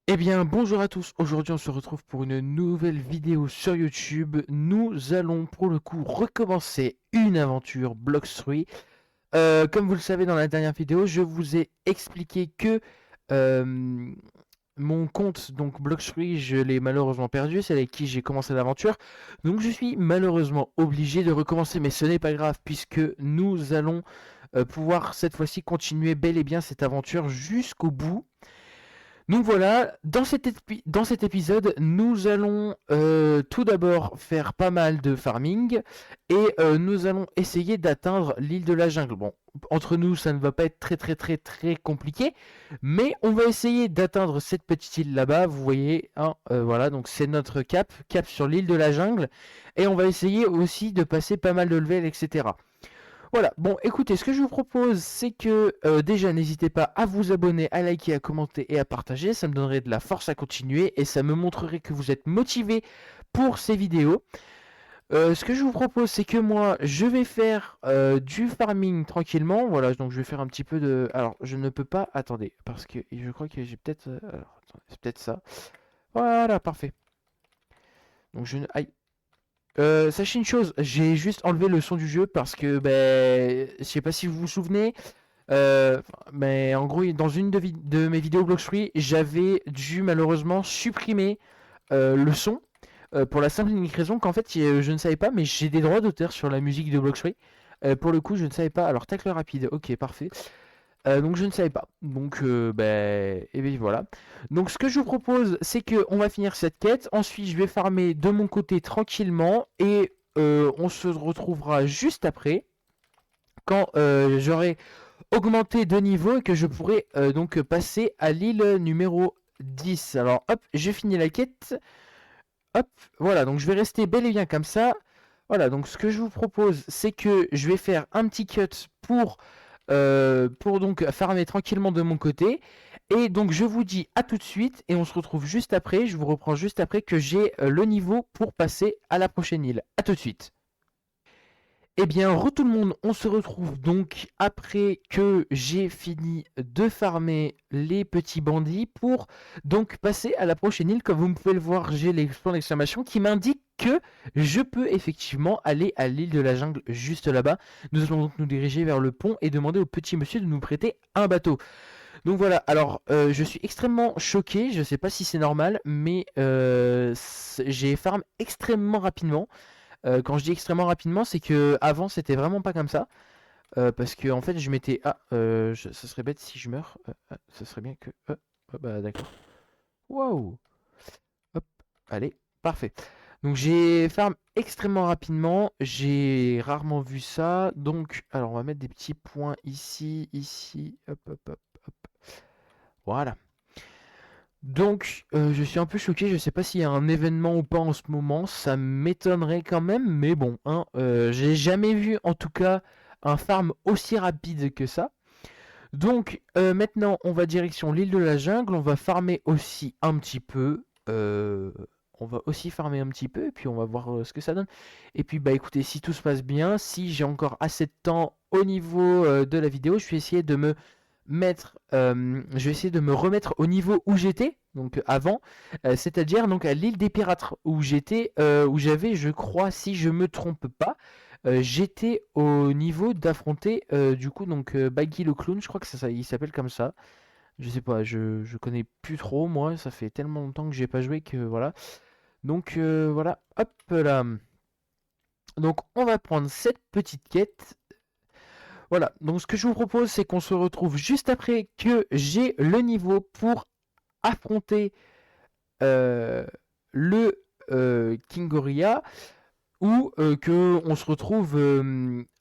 Eh bien, bonjour à tous. Aujourd'hui, on se retrouve pour une nouvelle vidéo sur YouTube. Nous allons pour le coup recommencer une aventure Blox-Fruits. Comme vous le savez dans la dernière vidéo, je vous ai expliqué que euh, mon compte, donc Blox-Fruits, je l'ai malheureusement perdu. C'est avec qui j'ai commencé l'aventure. Donc, je suis malheureusement obligé de recommencer, mais ce n'est pas grave puisque nous allons pouvoir cette fois-ci continuer bel et bien cette aventure jusqu'au bout. Donc voilà, dans cet épisode, nous allons tout d'abord faire pas mal de farming et nous allons essayer d'atteindre l'île de la jungle. Bon, entre nous, ça ne va pas être très compliqué, mais on va essayer d'atteindre cette petite île là-bas. Vous voyez, hein, voilà, donc c'est notre cap sur l'île de la jungle, et on va essayer aussi de passer pas mal de levels, etc. Voilà, bon écoutez, ce que je vous propose, c'est que déjà n'hésitez pas à vous abonner, à liker, à commenter et à partager, ça me donnerait de la force à continuer et ça me montrerait que vous êtes motivé pour ces vidéos. Ce que je vous propose, c'est que moi, je vais faire du farming tranquillement, voilà, donc je vais faire un petit peu de... Alors, je ne peux pas... Attendez, parce que je crois que j'ai peut-être... Alors, attendez, c'est peut-être ça. Voilà, parfait. Donc je ne... Aïe. Sachez une chose, j'ai juste enlevé le son du jeu parce que, ben, je sais pas si vous vous souvenez, mais en gros, dans une de mes vidéos Bloxfree, j'avais dû malheureusement supprimer le son pour la simple et unique raison qu'en fait, je ne savais pas, mais j'ai des droits d'auteur sur la musique de Bloxfree. Pour le coup, je ne savais pas. Alors, tacle rapide, ok, parfait. Donc, je ne savais pas. Donc, et bien voilà. Donc, ce que je vous propose, c'est que on va finir cette quête. Ensuite, je vais farmer de mon côté tranquillement et on se retrouvera juste après quand j'aurai augmenter de niveau et que je pourrai donc passer à l'île numéro 10. Alors hop, j'ai fini la quête. Hop, voilà, donc je vais rester bel et bien comme ça. Voilà, donc ce que je vous propose, c'est que je vais faire un petit cut pour donc farmer tranquillement de mon côté. Et donc je vous dis à tout de suite et on se retrouve juste après. Je vous reprends juste après que j'ai le niveau pour passer à la prochaine île. À tout de suite. Eh bien, tout le monde, on se retrouve donc après que j'ai fini de farmer les petits bandits pour donc passer à la prochaine île. Comme vous pouvez le voir, j'ai les points d'exclamation qui m'indiquent que je peux effectivement aller à l'île de la jungle juste là-bas. Nous allons donc nous diriger vers le pont et demander au petit monsieur de nous prêter un bateau. Donc voilà, alors je suis extrêmement choqué, je sais pas si c'est normal, mais j'ai farm extrêmement rapidement. Quand je dis extrêmement rapidement, c'est que avant c'était vraiment pas comme ça. Parce que en fait je m'étais... Ah, ça serait bête si je meurs. Ça serait bien que... bah d'accord. Waouh. Hop, allez, parfait. Donc j'ai farm extrêmement rapidement. J'ai rarement vu ça. Donc, alors on va mettre des petits points ici, ici. Hop. Voilà. Donc, je suis un peu choqué, je sais pas s'il y a un événement ou pas en ce moment, ça m'étonnerait quand même, mais bon, hein, j'ai jamais vu en tout cas un farm aussi rapide que ça. Donc, maintenant, on va direction l'île de la jungle, on va farmer aussi un petit peu, et puis on va voir ce que ça donne. Et puis, bah écoutez, si tout se passe bien, si j'ai encore assez de temps au niveau de la vidéo, je vais essayer de me je vais essayer de me remettre au niveau où j'étais, donc avant, c'est-à-dire donc à l'île des pirates où j'étais, où j'avais, je crois, si je me trompe pas, j'étais au niveau d'affronter du coup donc Baggy le clown, je crois que il s'appelle comme ça. Je sais pas, je connais plus trop moi, ça fait tellement longtemps que j'ai pas joué que voilà. Donc voilà, hop là. Donc on va prendre cette petite quête. Voilà, donc ce que je vous propose, c'est qu'on se retrouve juste après que j'ai le niveau pour affronter euh, le Kingoria, ou que on se retrouve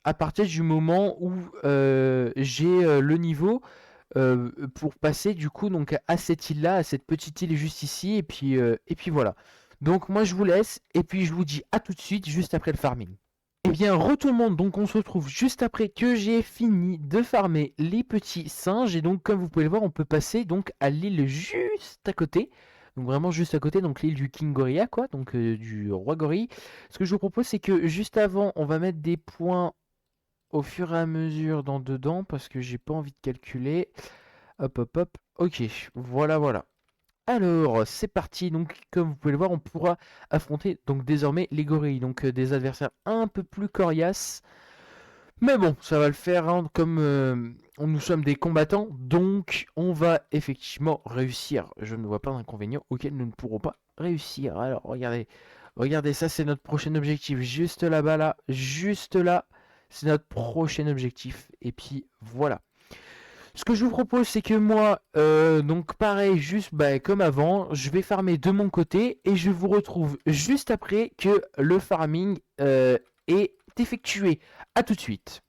à partir du moment où j'ai le niveau pour passer du coup donc à cette île-là, à cette petite île juste ici, et puis voilà. Donc moi je vous laisse, et puis je vous dis à tout de suite, juste après le farming. Eh bien, tout le monde, donc on se retrouve juste après que j'ai fini de farmer les petits singes. Et donc, comme vous pouvez le voir, on peut passer donc à l'île juste à côté. Donc vraiment juste à côté, donc l'île du King Gorilla, quoi, donc du roi gorille. Ce que je vous propose, c'est que juste avant, on va mettre des points au fur et à mesure dans dedans, parce que j'ai pas envie de calculer. Hop. Ok, voilà. Alors, c'est parti. Donc, comme vous pouvez le voir, on pourra affronter donc désormais les gorilles. Donc, des adversaires un peu plus coriaces. Mais bon, ça va le faire, hein, comme nous sommes des combattants. Donc, on va effectivement réussir. Je ne vois pas d'inconvénient auquel nous ne pourrons pas réussir. Alors, regardez. Regardez, ça, c'est notre prochain objectif. Juste là-bas, là. Juste là. C'est notre prochain objectif. Et puis, voilà. Ce que je vous propose, c'est que moi, donc pareil, juste bah, comme avant, je vais farmer de mon côté et je vous retrouve juste après que le farming est effectué. A tout de suite.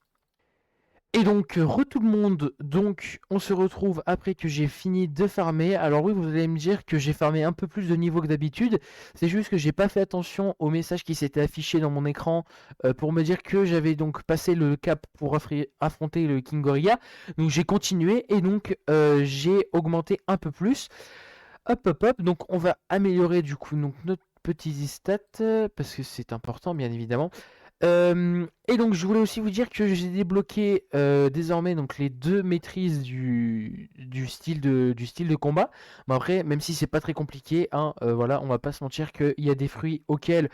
Et donc, tout le monde, donc on se retrouve après que j'ai fini de farmer. Alors oui, vous allez me dire que j'ai farmé un peu plus de niveau que d'habitude. C'est juste que j'ai pas fait attention au message qui s'était affiché dans mon écran pour me dire que j'avais donc passé le cap pour affronter le King Gorilla. Donc j'ai continué et donc j'ai augmenté un peu plus. Hop, hop, hop. Donc on va améliorer du coup donc, notre petit stat parce que c'est important bien évidemment. Et donc je voulais aussi vous dire que j'ai débloqué désormais donc les deux maîtrises du style de combat. Mais après, même si c'est pas très compliqué, hein, voilà, on va pas se mentir qu'il y a des fruits auxquels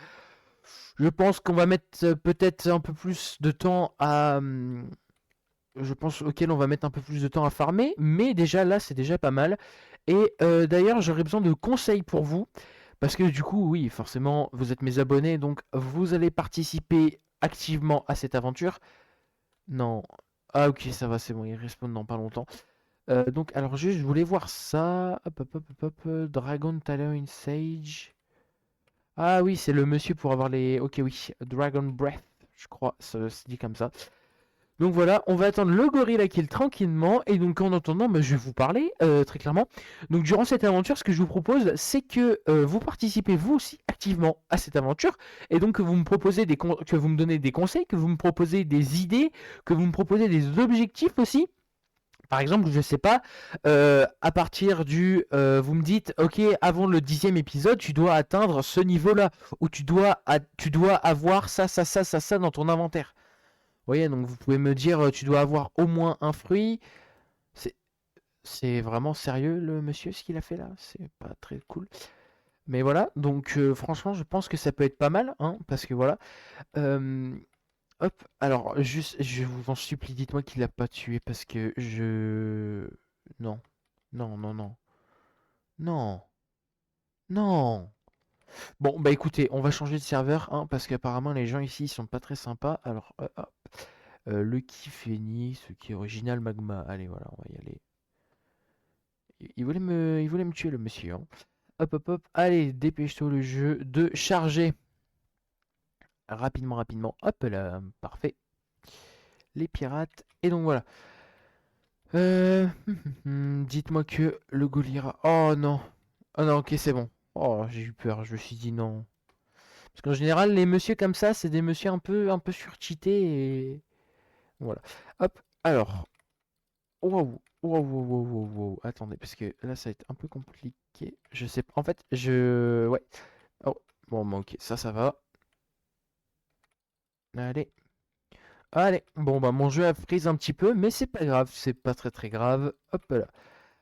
je pense qu'on va mettre peut-être un peu plus de temps à. Je pense auxquels on va mettre un peu plus de temps à farmer, mais déjà là c'est déjà pas mal. Et d'ailleurs j'aurais besoin de conseils pour vous. Parce que du coup, oui, forcément, vous êtes mes abonnés, donc vous allez participer activement à cette aventure. Non. Ah ok, ça va, c'est bon, il respawn dans pas longtemps. Donc, alors juste, je voulais voir ça. Hop, hop, hop, hop, hop. Dragon Talon Sage. Ah oui, c'est le monsieur pour avoir les... Ok, oui. Dragon Breath, je crois, ça se dit comme ça. Donc voilà, on va attendre le gorilla kill tranquillement. Et donc en attendant, bah, je vais vous parler très clairement. Donc durant cette aventure, ce que je vous propose, c'est que vous participez vous aussi activement à cette aventure. Et donc que vous me proposez que vous me donnez des conseils, que vous me proposez des idées, que vous me proposez des objectifs aussi. Par exemple, je sais pas, à partir du... vous me dites, ok, avant le 10e épisode, tu dois atteindre ce niveau-là. Ou tu dois avoir ça, ça, ça, ça, ça dans ton inventaire. Vous voyez, donc vous pouvez me dire, tu dois avoir au moins un fruit. C'est c'est vraiment sérieux le monsieur ce qu'il a fait là, c'est pas très cool. Mais voilà, donc franchement, je pense que ça peut être pas mal, hein, parce que voilà. Euh, hop, alors juste, je vous en supplie, dites-moi qu'il l'a pas tué parce que je... Non, non, non, non, non, non. Bon, bah écoutez, on va changer de serveur, hein, parce qu'apparemment les gens ici ils sont pas très sympas. Alors, hop. Lucky Phoenix, qui est original Magma. Allez, voilà, on va y aller. Il voulait me tuer le monsieur, hein. Hop, hop, hop. Allez, dépêche-toi le jeu de charger. Rapidement, rapidement. Hop là, parfait. Les pirates. Et donc voilà. Dites-moi que le Golira. Oh non. Oh non, ok, c'est bon. Oh, j'ai eu peur. Je me suis dit non. Parce qu'en général, les messieurs comme ça, c'est des messieurs un peu surcheatés et voilà. Hop. Alors, waouh, waouh, waouh, waouh, waouh, waouh. Attendez, parce que là, ça va être un peu compliqué. Je sais pas. En fait, je... Ouais. Oh, bon, bah, ok, ça va. Allez. Allez. Bon, bah, mon jeu a prise un petit peu, mais c'est pas grave. C'est pas très, très grave. Hop là.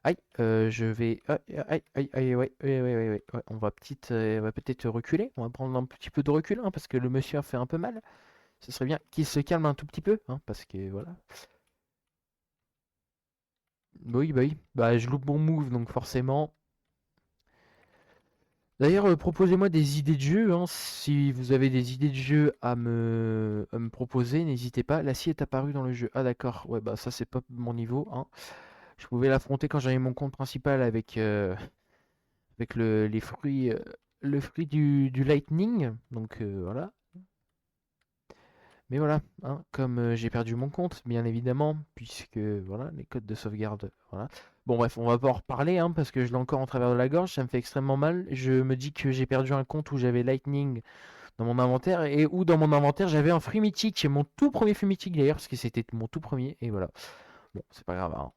Aïe, je vais... Aïe, aïe, aïe, aïe, ouais, ouais, ouais, ouais, ouais, ouais. On va peut-être reculer. On va prendre un petit peu de recul, hein, parce que le monsieur a fait un peu mal. Ce serait bien qu'il se calme un tout petit peu, hein, parce que, voilà. Oui, bah oui. Bah, je loupe mon move, donc forcément... D'ailleurs, proposez-moi des idées de jeu, hein. Si vous avez des idées de jeu à me proposer, n'hésitez pas. La scie est apparue dans le jeu. Ah d'accord, ouais bah ça c'est pas mon niveau, hein. Je pouvais l'affronter quand j'avais mon compte principal avec, avec les fruits, le fruit du lightning. Donc voilà. Mais voilà, hein, comme j'ai perdu mon compte, bien évidemment, puisque voilà, les codes de sauvegarde, voilà. Bon bref, on va pas en reparler, hein, parce que je l'ai encore en travers de la gorge, ça me fait extrêmement mal. Je me dis que j'ai perdu un compte où j'avais Lightning dans mon inventaire, et où dans mon inventaire j'avais un fruit mythique, mon tout premier fruit mythique d'ailleurs, parce que c'était mon tout premier, et voilà. Bon, c'est pas grave, hein,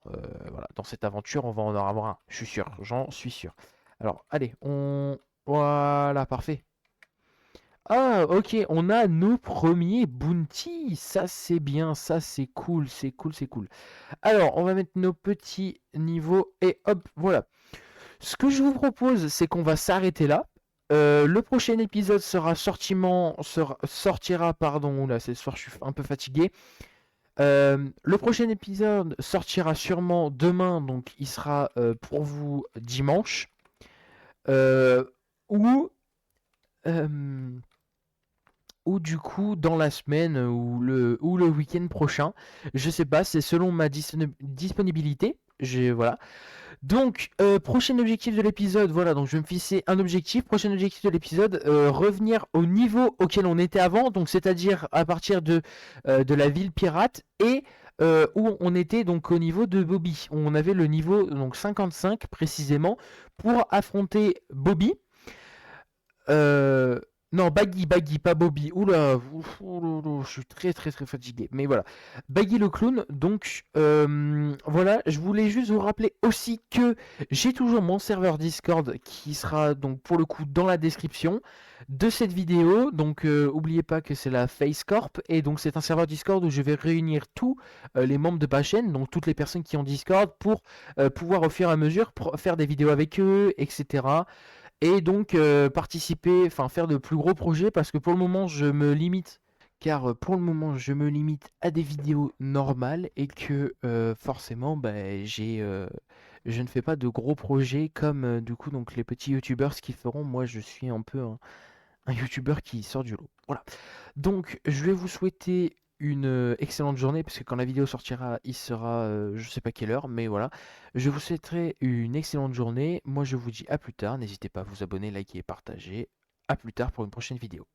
voilà. Dans cette aventure, on va en avoir un, je suis sûr, j'en suis sûr. Alors, allez, on... Voilà, parfait. Ah, ok, on a nos premiers bounty. Ça, c'est bien, ça, c'est cool, c'est cool, c'est cool. Alors, on va mettre nos petits niveaux et hop, voilà. Ce que je vous propose, c'est qu'on va s'arrêter là. Le prochain épisode sortira, pardon, oula, c'est ce soir, je suis un peu fatigué. Le prochain épisode sortira sûrement demain, donc il sera pour vous dimanche. Euh, ou, euh, ou du coup dans la semaine ou le week-end prochain. Je sais pas, c'est selon ma disponibilité. Voilà. Donc, prochain objectif de l'épisode, voilà, donc je vais me fixer un objectif. Prochain objectif de l'épisode, revenir au niveau auquel on était avant, donc c'est-à-dire à partir de la ville pirate et où on était donc au niveau de Bobby. On avait le niveau donc 55 précisément pour affronter Bobby. Euh, non, Baggy, pas Bobby. Oula, oula, je suis très très très fatigué. Mais voilà, Baggy le clown. Donc voilà, je voulais juste vous rappeler aussi que j'ai toujours mon serveur Discord qui sera donc pour le coup dans la description de cette vidéo. Donc oubliez pas que c'est la Face Corp et donc c'est un serveur Discord où je vais réunir tous les membres de ma chaîne, donc toutes les personnes qui ont Discord pour pouvoir au fur et à mesure faire des vidéos avec eux, etc. Et donc participer, enfin faire de plus gros projets parce que pour le moment je me limite, car pour le moment je me limite à des vidéos normales et que forcément bah, je ne fais pas de gros projets comme du coup donc les petits youtubeurs ce qu'ils feront. Moi je suis un peu un youtubeur qui sort du lot. Voilà. Donc je vais vous souhaiter une excellente journée parce que quand la vidéo sortira, il sera je sais pas quelle heure, mais voilà. Je vous souhaiterai une excellente journée. Moi je vous dis à plus tard. N'hésitez pas à vous abonner, liker et partager. À plus tard pour une prochaine vidéo.